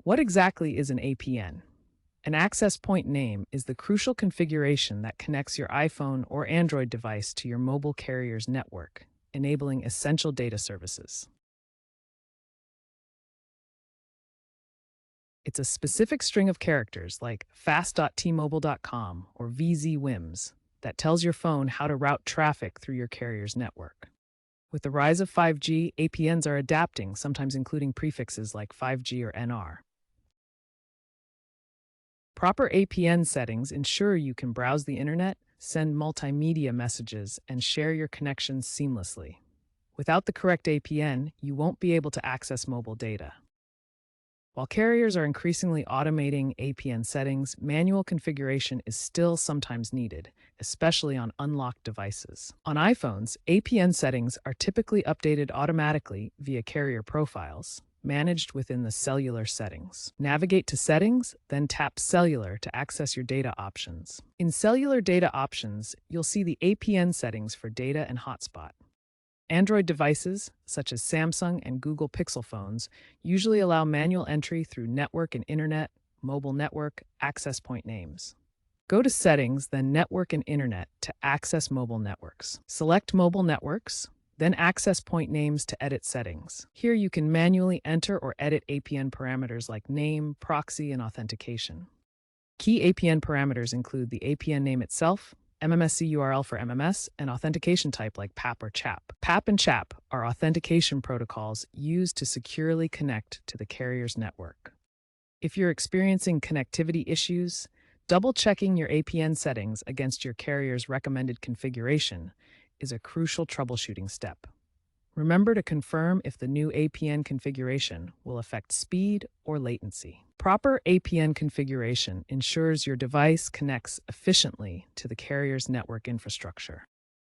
What exactly is an APN? An access point name is the crucial configuration that connects your iPhone or Android device to your mobile carrier's network, enabling essential data services. It's a specific string of characters like fast.tmobile.com or VZWIMS that tells your phone how to route traffic through your carrier's network. With the rise of 5G, APNs are adapting, sometimes including prefixes like 5G or NR. Proper APN settings ensure you can browse the internet, send multimedia messages, and share your connections seamlessly. Without the correct APN, you won't be able to access mobile data. While carriers are increasingly automating APN settings, manual configuration is still sometimes needed, especially on unlocked devices. On iPhones, APN settings are typically updated automatically via carrier profiles, managed within the cellular settings. Navigate to Settings, then tap Cellular to access your data options. In Cellular Data Options, you'll see the APN settings for data and hotspot. Android devices, such as Samsung and Google Pixel phones, usually allow manual entry through Network and Internet, Mobile Network, access point names. Go to Settings, then Network and Internet to access mobile networks. Select Mobile Networks, then Access Point Names to edit settings. Here you can manually enter or edit APN parameters like name, proxy, and authentication. Key APN parameters include the APN name itself, MMS URL for MMS, and authentication type like PAP or CHAP. PAP and CHAP are authentication protocols used to securely connect to the carrier's network. If you're experiencing connectivity issues, double-checking your APN settings against your carrier's recommended configuration is a crucial troubleshooting step. Remember to confirm if the new APN configuration will affect speed or latency. Proper APN configuration ensures your device connects efficiently to the carrier's network infrastructure.